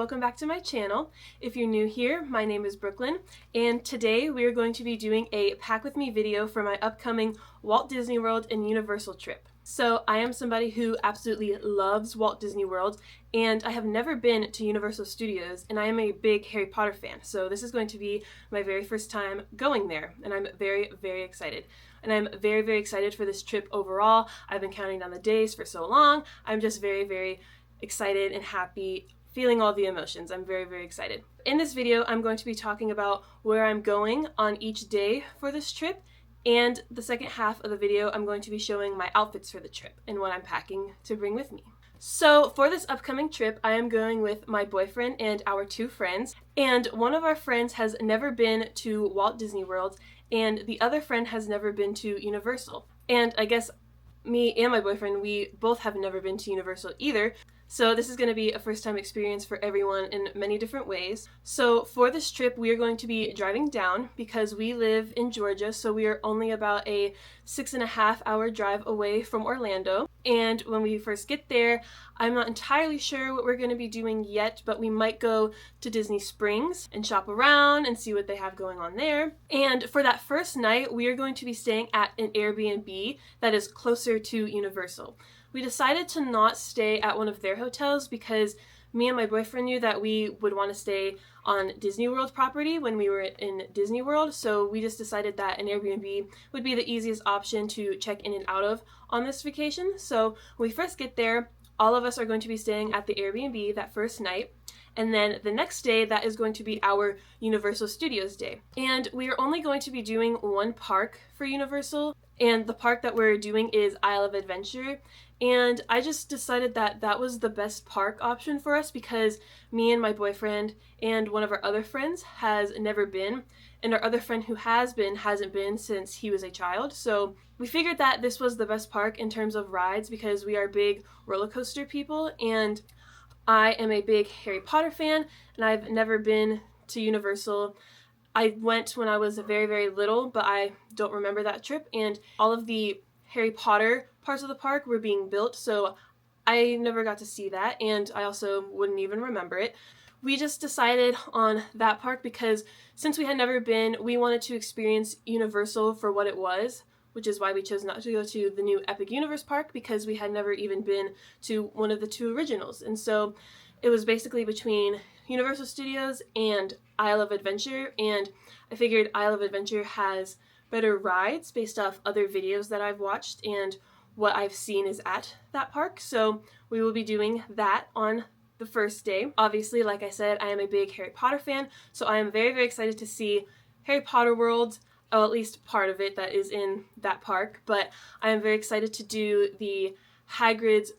welcome back to my channel. If you're new here, my name is Brooklyn, and today we are going to be doing a Pack With Me video for my upcoming Walt Disney World and Universal trip. So I am somebody who absolutely loves Walt Disney World, and I have never been to Universal Studios, and I am a big Harry Potter fan, so this is going to be my very first time going there, and I'm very, very excited. And I'm very, very excited for this trip overall. I've been counting down the days for so long. I'm just very, very excited and happy, feeling all the emotions. I'm very, very excited. In this video, I'm going to be talking about where I'm going on each day for this trip, and the second half of the video, I'm going to be showing my outfits for the trip and what I'm packing to bring with me. So for this upcoming trip, I am going with my boyfriend and our two friends, and one of our friends has never been to Walt Disney World, and the other friend has never been to Universal. And I guess me and my boyfriend, we both have never been to Universal either. So this is going to be a first-time experience for everyone in many different ways. So for this trip, we are going to be driving down because we live in Georgia, so we are only about a 6.5-hour drive away from Orlando. And when we first get there, I'm not entirely sure what we're going to be doing yet, but we might go to Disney Springs and shop around and see what they have going on there. And for that first night, we are going to be staying at an Airbnb that is closer to Universal. We decided to not stay at one of their hotels because me and my boyfriend knew that we would want to stay on Disney World property when we were in Disney World, so we just decided that an Airbnb would be the easiest option to check in and out of on this vacation. So when we first get there, all of us are going to be staying at the Airbnb that first night. And then the next day, that is going to be our Universal Studios day. And we are only going to be doing one park for Universal, and the park that we're doing is Isle of Adventure. And I just decided that that was the best park option for us because me and my boyfriend and one of our other friends has never been, and our other friend who has been hasn't been since he was a child. So we figured that this was the best park in terms of rides because we are big roller coaster people, and I am a big Harry Potter fan, and I've never been to Universal. I went when I was very, very little, but I don't remember that trip, and all of the Harry Potter parts of the park were being built, so I never got to see that, and I also wouldn't even remember it. We just decided on that park because since we had never been, we wanted to experience Universal for what it was, which is why we chose not to go to the new Epic Universe park because we had never even been to one of the two originals. And so it was basically between Universal Studios and Isle of Adventure, and I figured Isle of Adventure has better rides based off other videos that I've watched and what I've seen is at that park. So we will be doing that on the first day. Obviously, like I said, I am a big Harry Potter fan, so I am very, very excited to see Harry Potter World, oh, at least part of it that is in that park, but I am very excited to do the Hagrid's,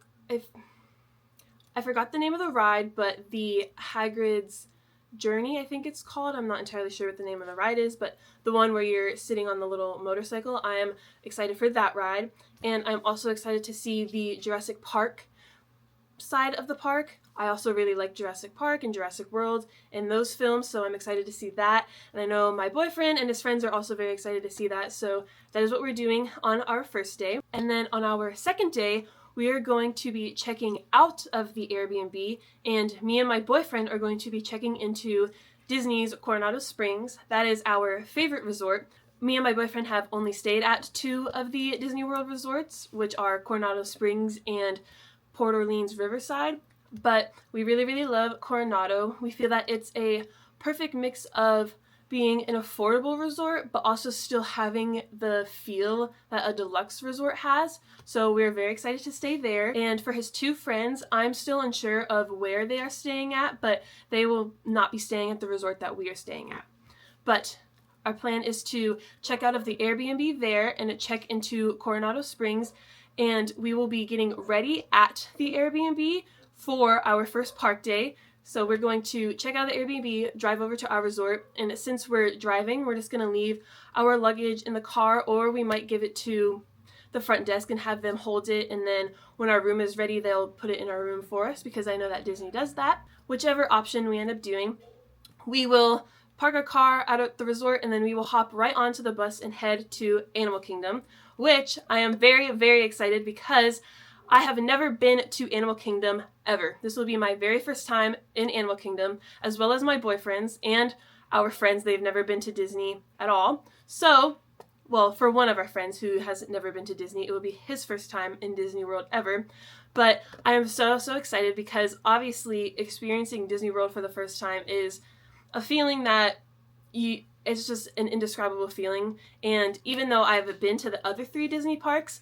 I forgot the name of the ride, but the Hagrid's Journey, I think it's called. I'm not entirely sure what the name of the ride is, but the one where you're sitting on the little motorcycle, I am excited for that ride, and I'm also excited to see the Jurassic Park side of the park. I also really like Jurassic Park and Jurassic World in those films, so I'm excited to see that. And I know my boyfriend and his friends are also very excited to see that, so that is what we're doing on our first day. And then on our second day, we are going to be checking out of the Airbnb, and me and my boyfriend are going to be checking into Disney's Coronado Springs. That is our favorite resort. Me and my boyfriend have only stayed at two of the Disney World resorts, which are Coronado Springs and Port Orleans Riverside, but we really, really love Coronado. We feel that it's a perfect mix of being an affordable resort, but also still having the feel that a deluxe resort has. So we're very excited to stay there. And for his two friends, I'm still unsure of where they are staying at, but they will not be staying at the resort that we are staying at. But our plan is to check out of the Airbnb there and check into Coronado Springs, and we will be getting ready at the Airbnb for our first park day. So we're going to check out the Airbnb, drive over to our resort, and since we're driving, we're just going to leave our luggage in the car, or we might give it to the front desk and have them hold it, and then when our room is ready, they'll put it in our room for us because I know that Disney does that. Whichever option we end up doing, we will park our car out at the resort, and then we will hop right onto the bus and head to Animal Kingdom, which I am very, very excited because I have never been to Animal Kingdom ever. This will be my very first time in Animal Kingdom, as well as my boyfriend's and our friends. They've never been to Disney at all. So, well, for one of our friends who has never been to Disney, it will be his first time in Disney World ever. But I am so excited because obviously experiencing Disney World for the first time is a feeling that it's just an indescribable feeling. And even though I've been to the other 3 Disney parks,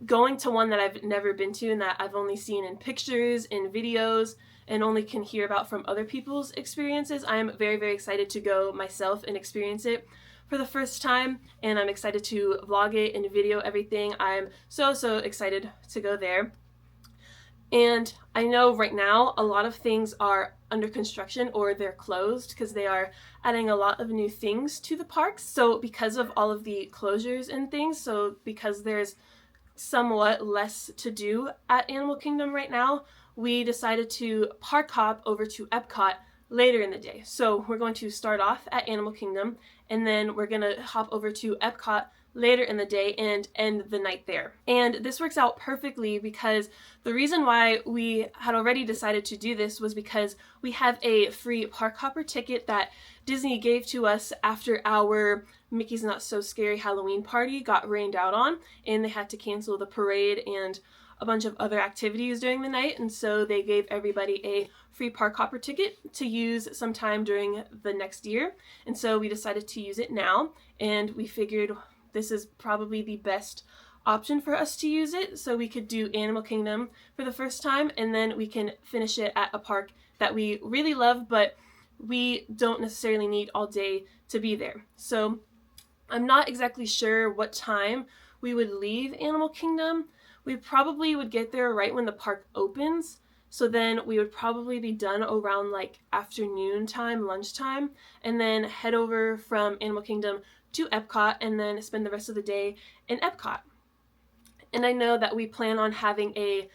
going to one that I've never been to and that I've only seen in pictures, in videos, and only can hear about from other people's experiences, I am very excited to go myself and experience it for the first time, and I'm excited to vlog it and video everything. I'm so excited to go there. And I know right now a lot of things are under construction or they're closed because they are adding a lot of new things to the parks. So because of all of the closures and things, so because there's somewhat less to do at Animal Kingdom right now, we decided to park hop over to Epcot later in the day. So we're going to start off at Animal Kingdom and then we're gonna hop over to Epcot later in the day and end the night there. And this works out perfectly because the reason why we had already decided to do this was because we have a free park hopper ticket that Disney gave to us after our Mickey's Not So Scary Halloween party got rained out on, and they had to cancel the parade and a bunch of other activities during the night, and so they gave everybody a free park hopper ticket to use sometime during the next year. And so we decided to use it now, and we figured this is probably the best option for us to use it, so we could do Animal Kingdom for the first time and then we can finish it at a park that we really love but we don't necessarily need all day to be there. So I'm not exactly sure what time we would leave Animal Kingdom. We probably would get there right when the park opens, so then we would probably be done around like afternoon time, lunchtime, and then head over from Animal Kingdom to Epcot and then spend the rest of the day in Epcot. And I know that we plan on having a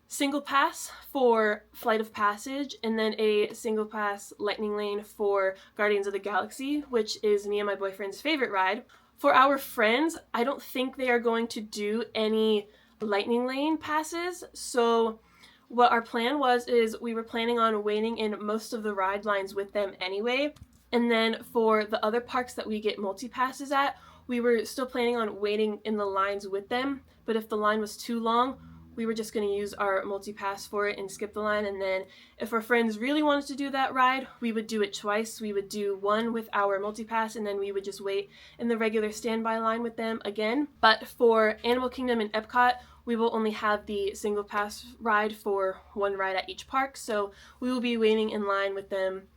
single pass for Flight of Passage and then a single pass Lightning Lane for Guardians of the Galaxy, which is me and my boyfriend's favorite ride. For our friends, I don't think they are going to do any Lightning Lane passes, so what our plan was is we were planning on waiting in most of the ride lines with them anyway, and then for the other parks that we get multi-passes at, we were still planning on waiting in the lines with them, but if the line was too long, we were just going to use our multi-pass for it and skip the line. And then if our friends really wanted to do that ride, we would do it twice. We would do one with our multi-pass and then we would just wait in the regular standby line with them again. But for Animal Kingdom and Epcot, we will only have the single pass ride for one ride at each park, so we will be waiting in line with them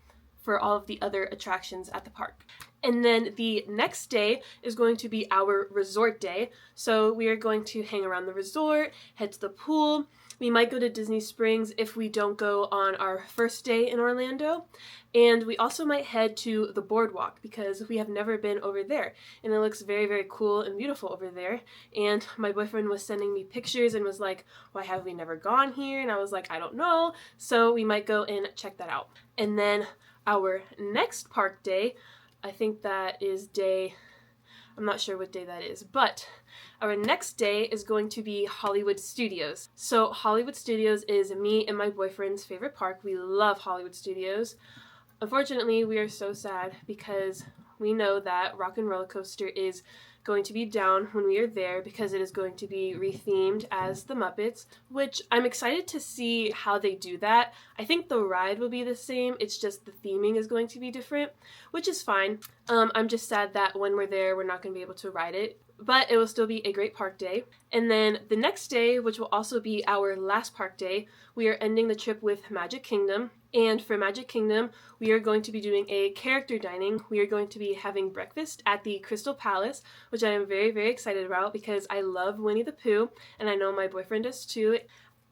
for all of the other attractions at the park. And then the next day is going to be our resort day. So we are going to hang around the resort, head to the pool. We might go to Disney Springs if we don't go on our first day in Orlando. And we also might head to the boardwalk because we have never been over there. And it looks very cool and beautiful over there. And my boyfriend was sending me pictures and was like, why have we never gone here? And I was like, I don't know. So we might go and check that out. And then our next park day, I think that is day, I'm not sure what day that is, but our next day is going to be Hollywood Studios. So Hollywood Studios is me and my boyfriend's favorite park. We love Hollywood Studios. Unfortunately, we are so sad because we know that Rock and Roller Coaster is going to be down when we are there because it is going to be rethemed as the Muppets, which I'm excited to see how they do that. I think the ride will be the same, it's just the theming is going to be different, which is fine. I'm just sad that when we're there, we're not going to be able to ride it, but it will still be a great park day. And then the next day, which will also be our last park day, we are ending the trip with Magic Kingdom. And for Magic Kingdom, we are going to be doing a character dining. We are going to be having breakfast at the Crystal Palace, which I am very excited about because I love Winnie the Pooh, and I know my boyfriend does too.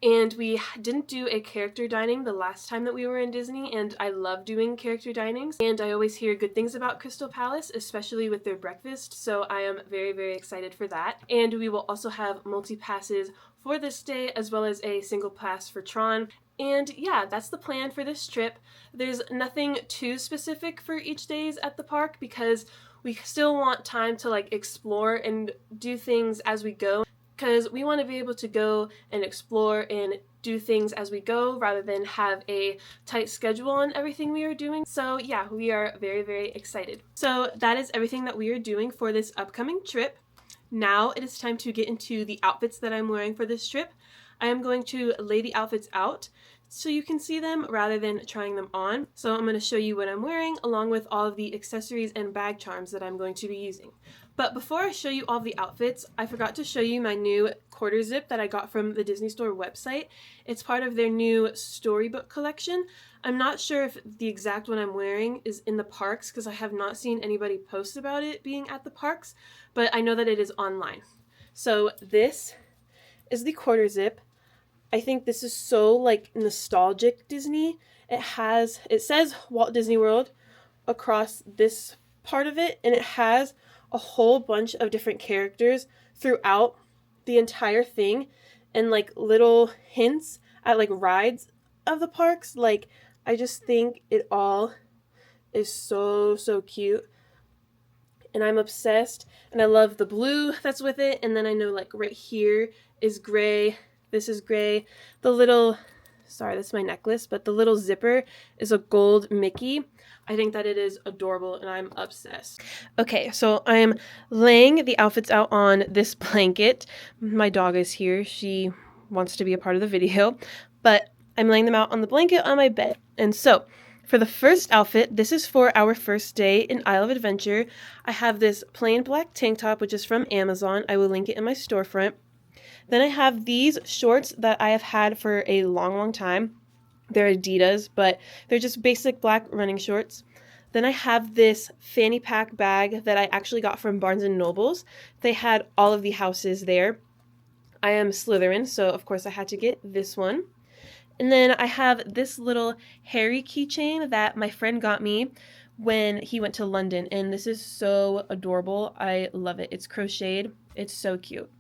And we didn't do a character dining the last time that we were in Disney, and I love doing character dinings. And I always hear good things about Crystal Palace, especially with their breakfast, so I am very excited for that. And we will also have multi-passes for this day, as well as a single pass for Tron. And yeah, that's the plan for this trip. There's nothing too specific for each days at the park because we still want time to like explore and do things as we go. because we want to be able to go and explore and do things as we go rather than have a tight schedule on everything we are doing. So yeah, we are very, very excited. So that is everything that we are doing for this upcoming trip. Now it is time to get into the outfits that I'm wearing for this trip. I am going to lay the outfits out so you can see them rather than trying them on. So I'm going to show you what I'm wearing along with all of the accessories and bag charms that I'm going to be using. But before I show you all the outfits, I forgot to show you my new quarter zip that I got from the Disney Store website. It's part of their new storybook collection. I'm not sure if the exact one I'm wearing is in the parks because I have not seen anybody post about it being at the parks, but I know that it is online. So this is the quarter zip. I think this is so like nostalgic Disney. It says Walt Disney World across this part of it, and it has a whole bunch of different characters throughout the entire thing and like little hints at like rides of the parks. Like I just think it all is so cute. And I'm obsessed, and I love the blue that's with it. And then I know like right here is gray. This is gray. The little, sorry, that's my necklace, but the little zipper is a gold Mickey. I think that it is adorable, and I'm obsessed. Okay, so I am laying the outfits out on this blanket. My dog is here. She wants to be a part of the video, but I'm laying them out on the blanket on my bed. And so for the first outfit, this is for our first day in Isle of Adventure. I have this plain black tank top, which is from Amazon. I will link it in my storefront. Then I have these shorts that I have had for a long time. They're Adidas, but they're just basic black running shorts. Then I have this fanny pack bag that I actually got from Barnes & Nobles. They had all of the houses there. I am Slytherin, so of course I had to get this one. And then I have this little Harry keychain that my friend got me when he went to London, and this is so adorable. I love it. It's crocheted. It's so cute.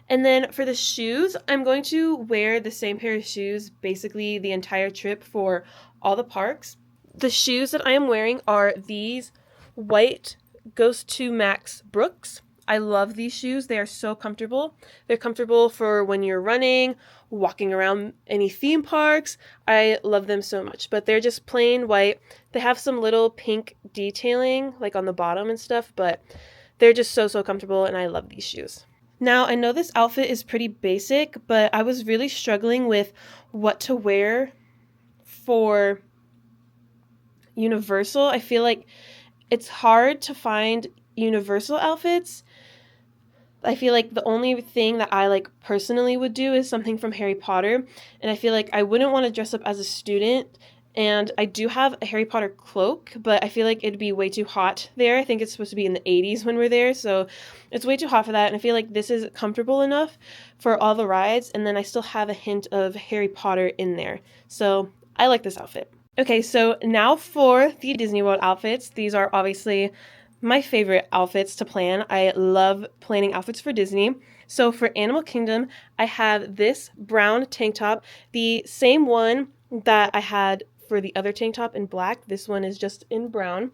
And then for the shoes, I'm going to wear the same pair of shoes basically the entire trip for all the parks. The shoes that I am wearing are these white Ghost 2 Max Brooks. I love these shoes. They are so comfortable. They're comfortable for when you're running, walking around any theme parks. I love them so much, but they're just plain white. They have some little pink detailing like on the bottom and stuff, but they're just so comfortable, and I love these shoes. Now, I know this outfit is pretty basic, but I was really struggling with what to wear for Universal. I feel like it's hard to find Universal outfits. I feel like the only thing that I like personally would do is something from Harry Potter, and I feel like I wouldn't want to dress up as a student. And I do have a Harry Potter cloak, but I feel like it'd be way too hot there. I think it's supposed to be in the 80s when we're there, so it's way too hot for that. And I feel like this is comfortable enough for all the rides, and then I still have a hint of Harry Potter in there. So I like this outfit. Okay, so now for the Disney World outfits. These are obviously my favorite outfits to plan. I love planning outfits for Disney. So for Animal Kingdom, I have this brown tank top, the same one that I had for the other tank top in black. This one is just in brown.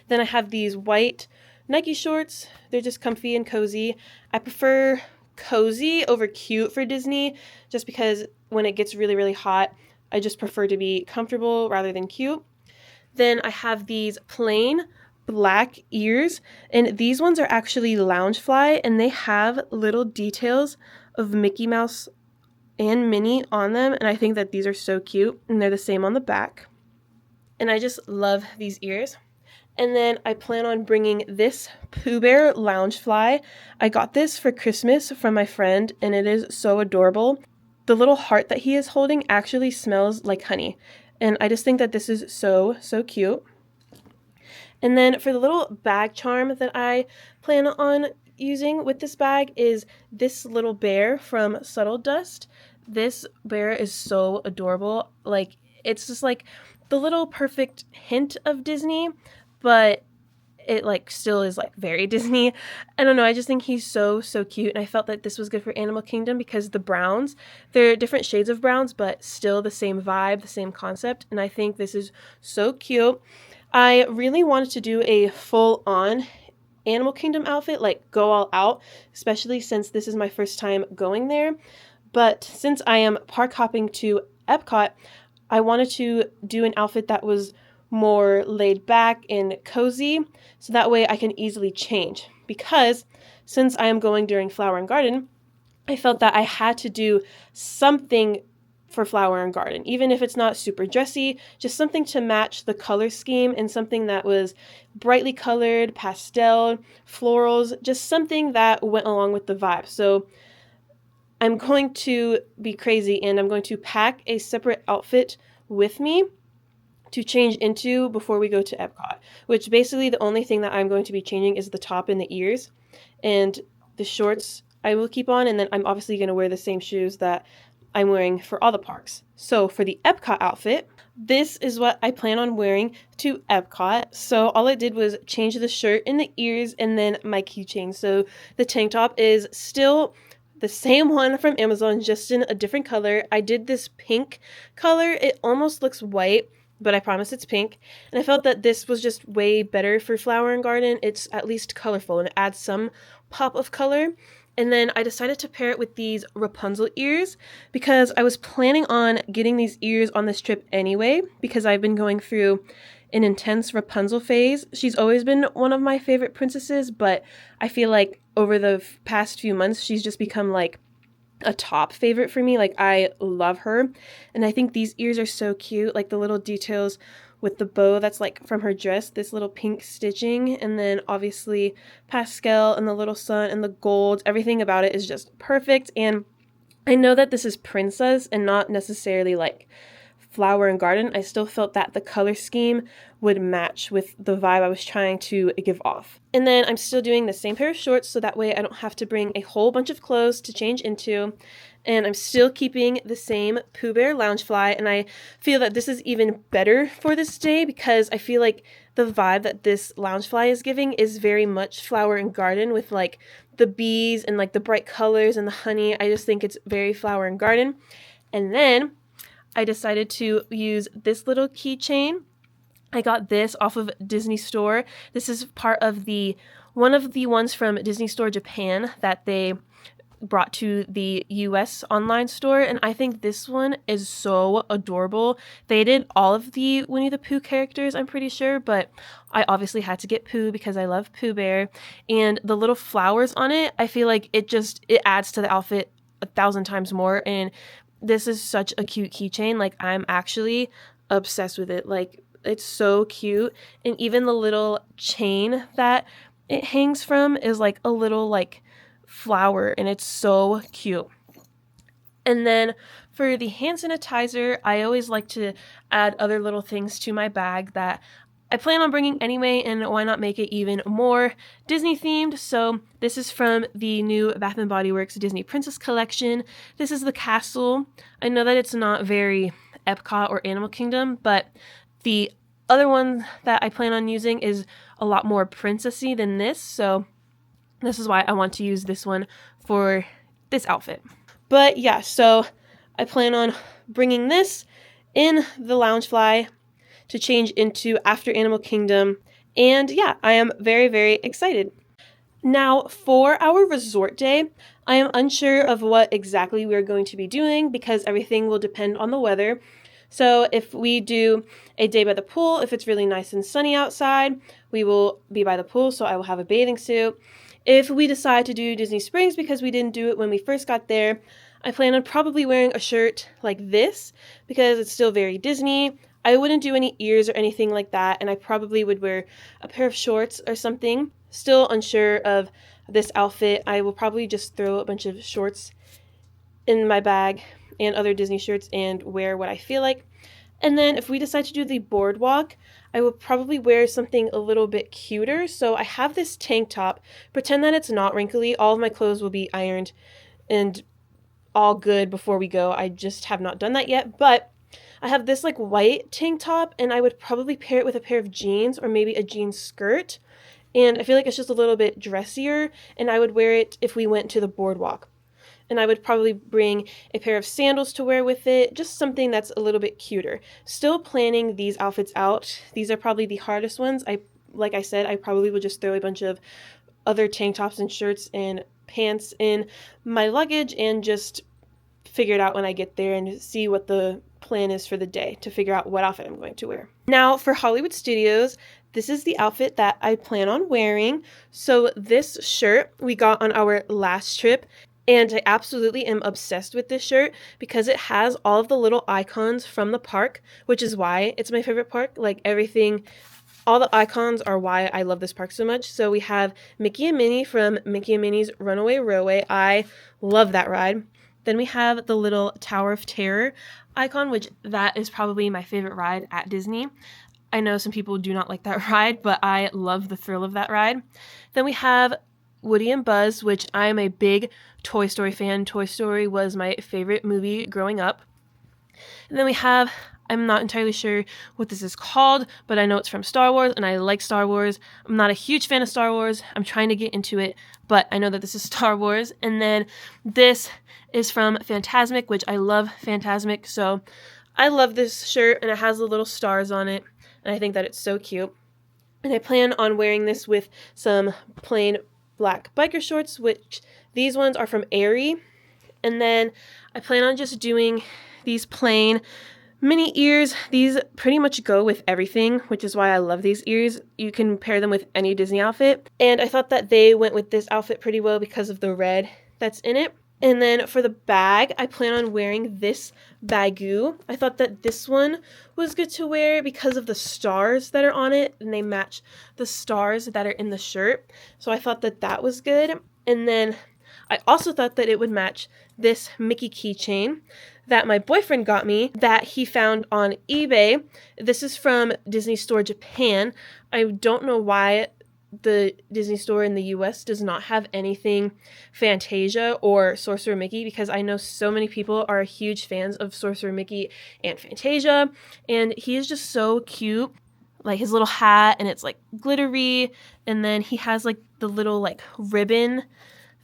Then I have these white Nike shorts. They're just comfy and cozy. I prefer cozy over cute for Disney just because when it gets really hot, I just prefer to be comfortable rather than cute. Then I have these plain black ears, and these ones are actually Loungefly, and they have little details of Mickey Mouse and Minnie on them, and I think that these are so cute, and they're the same on the back. And I just love these ears. And then I plan on bringing this Pooh Bear Loungefly. I got this for Christmas from my friend, and it is so adorable. The little heart that he is holding actually smells like honey, and I just think that this is so cute. And then for the little bag charm that I plan on using with this bag is this little bear from Subtle Dust. This bear is so adorable. Like, it's just like the little perfect hint of Disney, but it like still is like very Disney. I don't know, I just think he's so cute, and I felt that this was good for Animal Kingdom because the browns, they're different shades of browns, but still the same vibe, the same concept, and I think this is so cute. I really wanted to do a full-on Animal Kingdom outfit, like go all out, especially since this is my first time going there. But since I am park hopping to Epcot, I wanted to do an outfit that was more laid back and cozy, so that way I can easily change. Because since I am going during Flower and Garden, I felt that I had to do something for Flower and Garden, even if it's not super dressy, just something to match the color scheme and something that was brightly colored, pastel, florals, just something that went along with the vibe. So I'm going to be crazy and I'm going to pack a separate outfit with me to change into before we go to Epcot, which basically the only thing that I'm going to be changing is the top and the ears, and the shorts I will keep on, and then I'm obviously going to wear the same shoes that I'm wearing for all the parks. So for the Epcot outfit, this is what I plan on wearing to Epcot. So all I did was change the shirt and the ears and then my keychain. So the tank top is still the same one from Amazon, just in a different color. I did this pink color. It almost looks white, but I promise it's pink. And I felt that this was just way better for Flower and Garden. It's at least colorful and it adds some pop of color. And then I decided to pair it with these Rapunzel ears because I was planning on getting these ears on this trip anyway, because I've been going through an intense Rapunzel phase. She's always been one of my favorite princesses, but I feel like over the past few months, she's just become like a top favorite for me. Like, I love her. And I think these ears are so cute, like the little details with the bow that's like from her dress, this little pink stitching, and then obviously Pascal and the little sun and the gold. Everything about it is just perfect. And I know that this is Princess and not necessarily like Flower and Garden. I still felt that the color scheme would match with the vibe I was trying to give off. And then I'm still doing the same pair of shorts, so that way I don't have to bring a whole bunch of clothes to change into. And I'm still keeping the same Pooh Bear Loungefly, and I feel that this is even better for this day because I feel like the vibe that this Loungefly is giving is very much Flower and Garden, with like the bees and like the bright colors and the honey. I just think it's very Flower and Garden. And then I decided to use this little keychain. I got this off of Disney Store. This is part of one of the ones from Disney Store Japan that they brought to the US online store, and I think this one is so adorable. They did all of the Winnie the Pooh characters, I'm pretty sure, but I obviously had to get Pooh because I love Pooh Bear. And the little flowers on it, I feel like it adds to the outfit 1,000 times more. And this is such a cute keychain. Like, I'm actually obsessed with it. Like, it's so cute. And even the little chain that it hangs from is like a little like flower, and it's so cute. And then for the hand sanitizer, I always like to add other little things to my bag that I plan on bringing anyway, and why not make it even more Disney themed? So this is from the new Bath & Body Works Disney Princess collection. This is the castle. I know that it's not very Epcot or Animal Kingdom, but the other one that I plan on using is a lot more princessy than this, so this is why I want to use this one for this outfit. But yeah, so I plan on bringing this in the Loungefly to change into after Animal Kingdom. And yeah, I am very, very excited. Now, for our resort day, I am unsure of what exactly we're going to be doing because everything will depend on the weather. So if we do a day by the pool, if it's really nice and sunny outside, we will be by the pool, so I will have a bathing suit. If we decide to do Disney Springs because we didn't do it when we first got there, I plan on probably wearing a shirt like this because it's still very Disney. I wouldn't do any ears or anything like that, and I probably would wear a pair of shorts or something. Still unsure of this outfit. I will probably just throw a bunch of shorts in my bag and other Disney shirts and wear what I feel like. And then if we decide to do the boardwalk, I will probably wear something a little bit cuter. So I have this tank top. Pretend that it's not wrinkly. All of my clothes will be ironed and all good before we go. I just have not done that yet, but I have this like white tank top, and I would probably pair it with a pair of jeans or maybe a jean skirt. And I feel like it's just a little bit dressier, and I would wear it if we went to the boardwalk. And I would probably bring a pair of sandals to wear with it, just something that's a little bit cuter. Still planning these outfits out. These are probably the hardest ones. Like I said, I probably would just throw a bunch of other tank tops and shirts and pants in my luggage and just figure it out when I get there and see what the plan is for the day to figure out what outfit I'm going to wear. Now for Hollywood Studios, this is the outfit that I plan on wearing. So this shirt we got on our last trip, and I absolutely am obsessed with this shirt because it has all of the little icons from the park, which is why it's my favorite park. Like everything, all the icons are why I love this park so much. So we have Mickey and Minnie from Mickey and Minnie's Runaway Railway. I love that ride. Then we have the little Tower of Terror icon, which that is probably my favorite ride at Disney. I know some people do not like that ride, but I love the thrill of that ride. Then we have Woody and Buzz, which I am a big Toy Story fan. Toy Story was my favorite movie growing up. And then we have, I'm not entirely sure what this is called, but I know it's from Star Wars, and I like Star Wars. I'm not a huge fan of Star Wars. I'm trying to get into it, but I know that this is Star Wars. And then this is from Fantasmic, which I love Fantasmic, so I love this shirt, and it has the little stars on it, and I think that it's so cute. And I plan on wearing this with some plain black biker shorts, which these ones are from Aerie. And then I plan on just doing these plain mini ears. These pretty much go with everything, which is why I love these ears. You can pair them with any Disney outfit. And I thought that they went with this outfit pretty well because of the red that's in it. And then for the bag, I plan on wearing this bagoo. I thought that this one was good to wear because of the stars that are on it, and they match the stars that are in the shirt. So I thought that that was good. And then I also thought that it would match this Mickey keychain that my boyfriend got me that he found on eBay. This is from Disney Store Japan. I don't know why the Disney Store in the US does not have anything Fantasia or Sorcerer Mickey, because I know so many people are huge fans of Sorcerer Mickey and Fantasia, and he is just so cute. Like his little hat, and it's like glittery, and then he has like the little like ribbon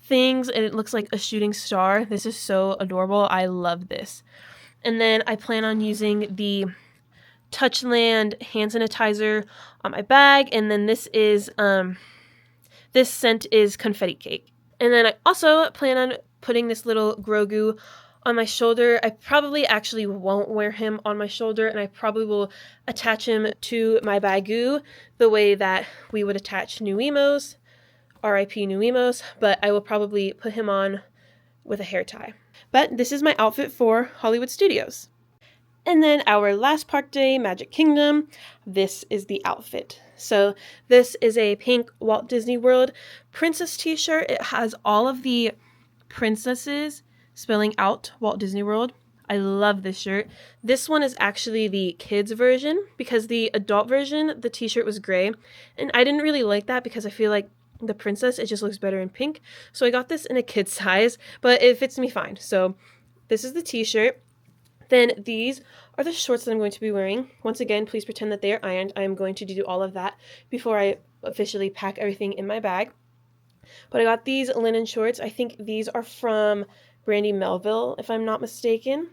things, and it looks like a shooting star. This is so adorable. I love this. And then I plan on using the Touchland hand sanitizer on my bag, and then this is this scent is confetti cake. And then I also plan on putting this little Grogu on my shoulder. I probably actually won't wear him on my shoulder, and I probably will attach him to my bagoo the way that we would attach New Emos, R.I.P. New Emos, but I will probably put him on with a hair tie. But this is my outfit for Hollywood Studios. And then our last park day, Magic Kingdom, this is the outfit. So this is a pink Walt Disney World princess t-shirt. It has all of the princesses spelling out Walt Disney World. I love this shirt. This one is actually the kids version, because the adult version, the t-shirt was gray. And I didn't really like that because I feel like the princess, it just looks better in pink. So I got this in a kid size, but it fits me fine. So this is the t-shirt. Then these are the shorts that I'm going to be wearing. Once again, please pretend that they are ironed. I am going to do all of that before I officially pack everything in my bag. But I got these linen shorts. I think these are from Brandy Melville, if I'm not mistaken.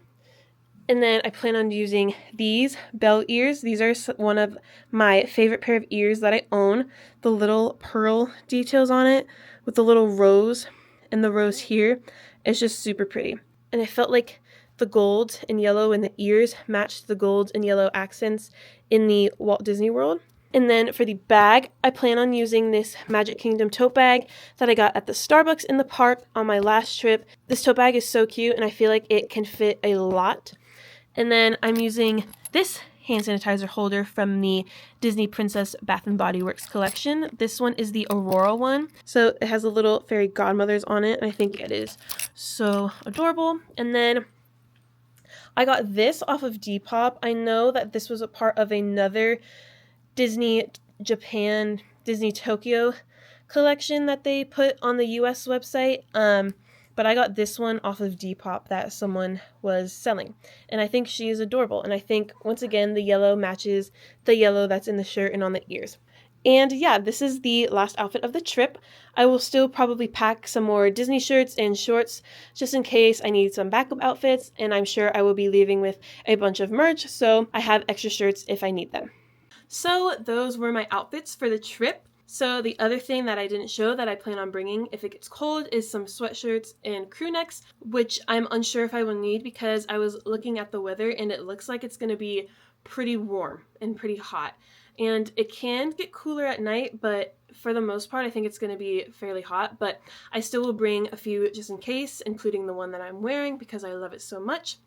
And then I plan on using these bell ears. These are one of my favorite pair of ears that I own. The little pearl details on it with the little rose and the rose here. It's just super pretty. And I felt like the gold and yellow in the ears matched the gold and yellow accents in the Walt Disney World. And then for the bag, I plan on using this Magic Kingdom tote bag that I got at the Starbucks in the park on my last trip. This tote bag is so cute, and I feel like it can fit a lot. And then I'm using this hand sanitizer holder from the Disney Princess Bath & Body Works collection. This one is the Aurora one. So it has a little fairy godmothers on it, and I think it is so adorable. And then I got this off of Depop. I know that this was a part of another Disney Japan, Disney Tokyo collection that they put on the US website. But I got this one off of Depop that someone was selling. And I think she is adorable. And I think, once again, the yellow matches the yellow that's in the shirt and on the ears. And yeah, this is the last outfit of the trip. I will still probably pack some more Disney shirts and shorts just in case I need some backup outfits. And I'm sure I will be leaving with a bunch of merch, so I have extra shirts if I need them. So those were my outfits for the trip. So the other thing that I didn't show that I plan on bringing if it gets cold is some sweatshirts and crew necks, which I'm unsure if I will need because I was looking at the weather and it looks like it's going to be pretty warm and pretty hot. And it can get cooler at night, but for the most part, I think it's going to be fairly hot. But I still will bring a few just in case, including the one that I'm wearing because I love it so much.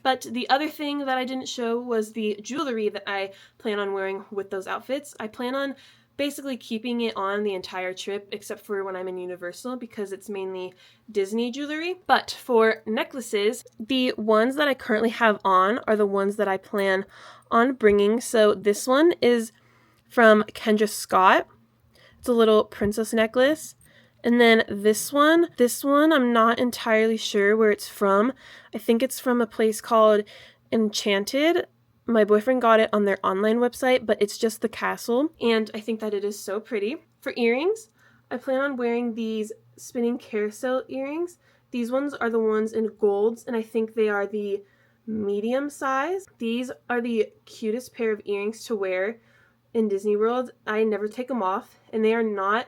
But the other thing that I didn't show was the jewelry that I plan on wearing with those outfits. I plan on basically keeping it on the entire trip except for when I'm in Universal because it's mainly Disney jewelry. But for necklaces, the ones that I currently have on are the ones that I plan on bringing. So this one is from Kendra Scott. It's a little princess necklace. And then this one I'm not entirely sure where it's from. I think it's from a place called Enchanted. My boyfriend got it on their online website, but it's just the castle, and I think that it is so pretty. For earrings, I plan on wearing these spinning carousel earrings. These ones are the ones in golds, and I think they are the medium size. These are the cutest pair of earrings to wear in Disney World. I never take them off, and they are not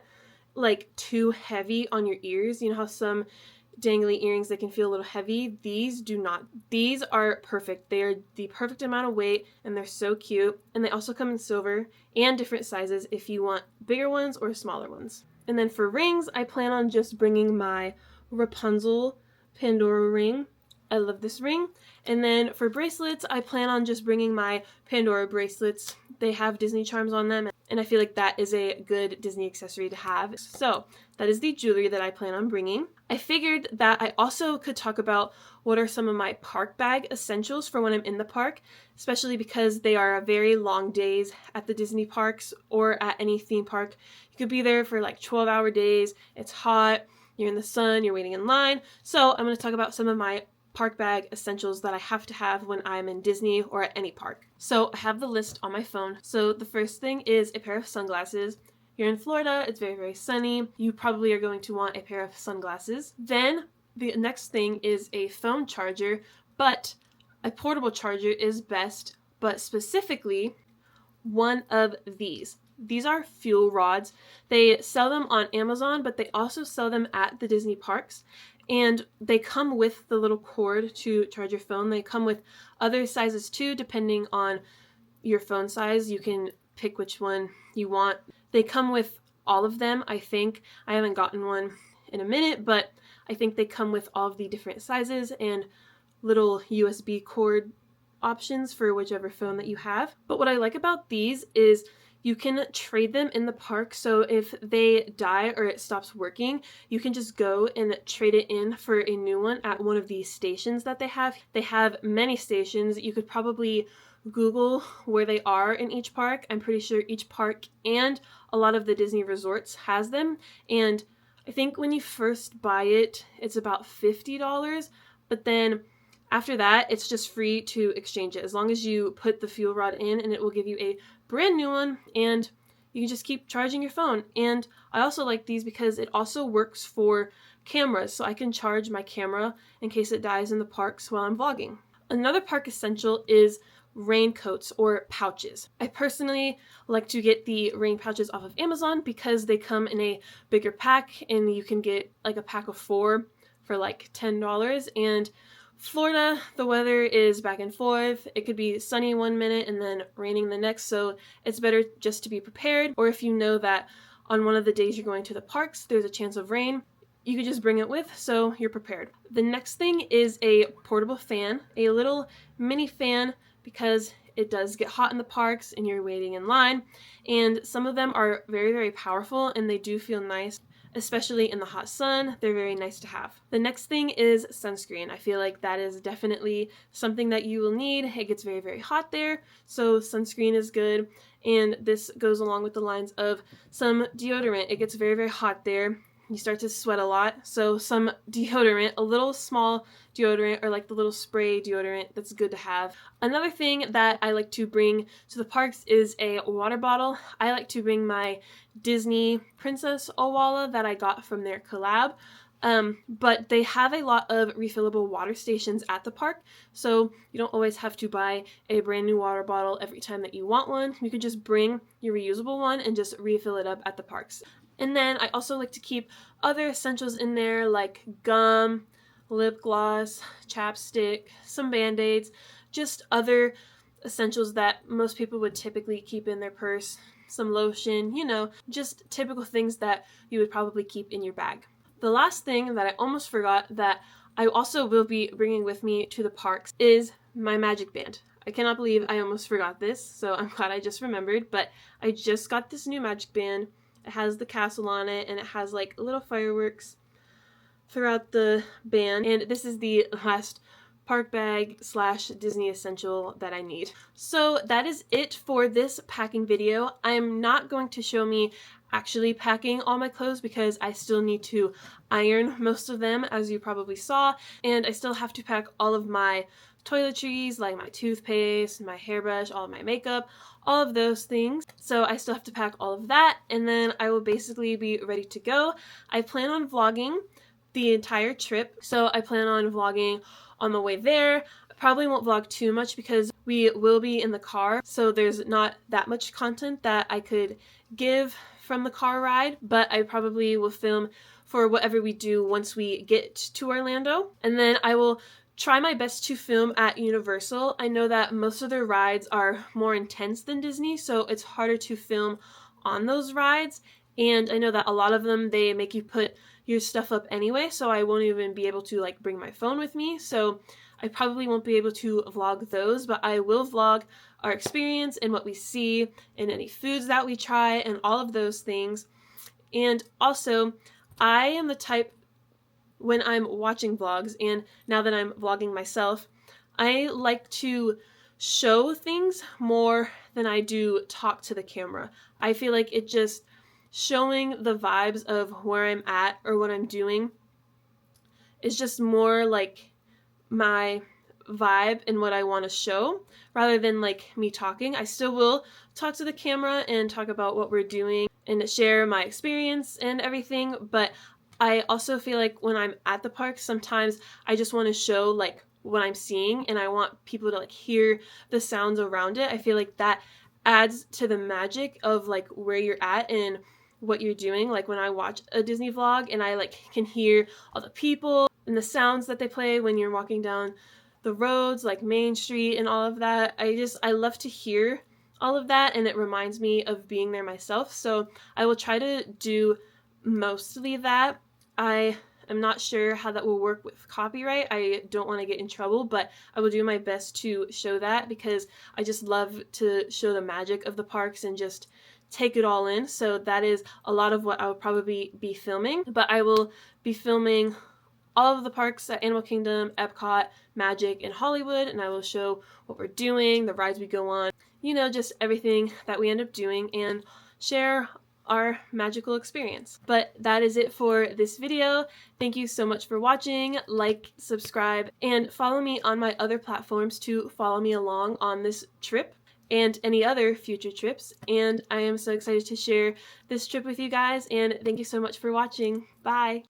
like too heavy on your ears. You know how some dangly earrings, they can feel a little heavy. These do not. These are perfect. They are the perfect amount of weight and they're so cute. And they also come in silver and different sizes if you want bigger ones or smaller ones. And then for rings, I plan on just bringing my Rapunzel Pandora ring. I love this ring. And then for bracelets, I plan on just bringing my Pandora bracelets. They have Disney charms on them, and I feel like that is a good Disney accessory to have. So that is the jewelry that I plan on bringing. I figured that I also could talk about what are some of my park bag essentials for when I'm in the park, especially because they are very long days at the Disney parks or at any theme park. You could be there for like 12-hour days. It's hot. You're in the sun. You're waiting in line. So I'm going to talk about some of my park bag essentials that I have to have when I'm in Disney or at any park. So I have the list on my phone. So the first thing is a pair of sunglasses. You're in Florida, it's very, very sunny. You probably are going to want a pair of sunglasses. Then the next thing is a phone charger, but a portable charger is best, but specifically one of these. These are fuel rods. They sell them on Amazon, but they also sell them at the Disney parks. And they come with the little cord to charge your phone. They come with other sizes too, depending on your phone size. You can pick which one you want. They come with all of them, I think. I haven't gotten one in a minute, but I think they come with all of the different sizes and little USB cord options for whichever phone that you have. But what I like about these is you can trade them in the park, so if they die or it stops working, you can just go and trade it in for a new one at one of these stations that they have. They have many stations. You could probably Google where they are in each park. I'm pretty sure each park and a lot of the Disney resorts has them, and I think when you first buy it, it's about $50, but then after that, it's just free to exchange it as long as you put the fuel rod in, and it will give you a brand new one, and you can just keep charging your phone. And I also like these because it also works for cameras, so I can charge my camera in case it dies in the parks while I'm vlogging. Another park essential is raincoats or pouches. I personally like to get the rain pouches off of Amazon because they come in a bigger pack, and you can get like a pack of 4 for like $10. And Florida, the weather is back and forth. It could be sunny one minute and then raining the next, so it's better just to be prepared. Or if you know that on one of the days you're going to the parks, there's a chance of rain, you could just bring it with so you're prepared. The next thing is a portable fan, a little mini fan, because it does get hot in the parks and you're waiting in line, and some of them are very, very powerful and they do feel nice. Especially in the hot sun, they're very nice to have. The next thing is sunscreen. I feel like that is definitely something that you will need. It gets very, very hot there, so sunscreen is good. And this goes along with the lines of some deodorant. It gets very, very hot there. You start to sweat a lot, so some deodorant, a little small deodorant or like the little spray deodorant, that's good to have. Another thing that I like to bring to the parks is a water bottle. I like to bring my Disney Princess Owala that I got from their collab. But they have a lot of refillable water stations at the park, so you don't always have to buy a brand new water bottle every time that you want one. You can just bring your reusable one and just refill it up at the parks. And then I also like to keep other essentials in there like gum, lip gloss, chapstick, some band-aids, just other essentials that most people would typically keep in their purse, some lotion, you know, just typical things that you would probably keep in your bag. The last thing that I almost forgot that I also will be bringing with me to the parks is my magic band. I cannot believe I almost forgot this, so I'm glad I just remembered, but I just got this new magic band. It has the castle on it, and it has like little fireworks throughout the band, and this is the last park bag / Disney essential that I need. So that is it for this packing video. I'm not going to show me actually packing all my clothes because I still need to iron most of them, as you probably saw, and I still have to pack all of my toiletries like my toothpaste, my hairbrush, all of my makeup, all of those things. So I still have to pack all of that, and then I will basically be ready to go. I plan on vlogging the entire trip, so I plan on vlogging on the way there. I probably won't vlog too much because we will be in the car, so there's not that much content that I could give from the car ride, but I probably will film for whatever we do once we get to Orlando. And then I will try my best to film at Universal. I know that most of their rides are more intense than Disney, so it's harder to film on those rides, and I know that a lot of them, they make you put your stuff up anyway, so I won't even be able to like bring my phone with me, so I probably won't be able to vlog those, but I will vlog our experience and what we see and any foods that we try and all of those things. And also, I am the type, when I'm watching vlogs and now that I'm vlogging myself, I like to show things more than I do talk to the camera. I feel like it just showing the vibes of where I'm at or what I'm doing is just more like my vibe and what I want to show rather than like me talking. I still will talk to the camera and talk about what we're doing and share my experience and everything, but I also feel like when I'm at the park, sometimes I just want to show like what I'm seeing and I want people to like hear the sounds around it. I feel like that adds to the magic of like where you're at and what you're doing. Like when I watch a Disney vlog and I like can hear all the people and the sounds that they play when you're walking down the roads like Main Street and all of that. I love to hear all of that, and it reminds me of being there myself. So I will try to do mostly that. I am not sure how that will work with copyright. I don't want to get in trouble, but I will do my best to show that because I just love to show the magic of the parks and just take it all in. So that is a lot of what I will probably be filming, but I will be filming all of the parks at Animal Kingdom, Epcot, Magic, and Hollywood, and I will show what we're doing, the rides we go on, you know, just everything that we end up doing and share our magical experience. But that is it for this video. Thank you so much for watching. Like, subscribe, and follow me on my other platforms to follow me along on this trip and any other future trips. And I am so excited to share this trip with you guys, and thank you so much for watching. Bye!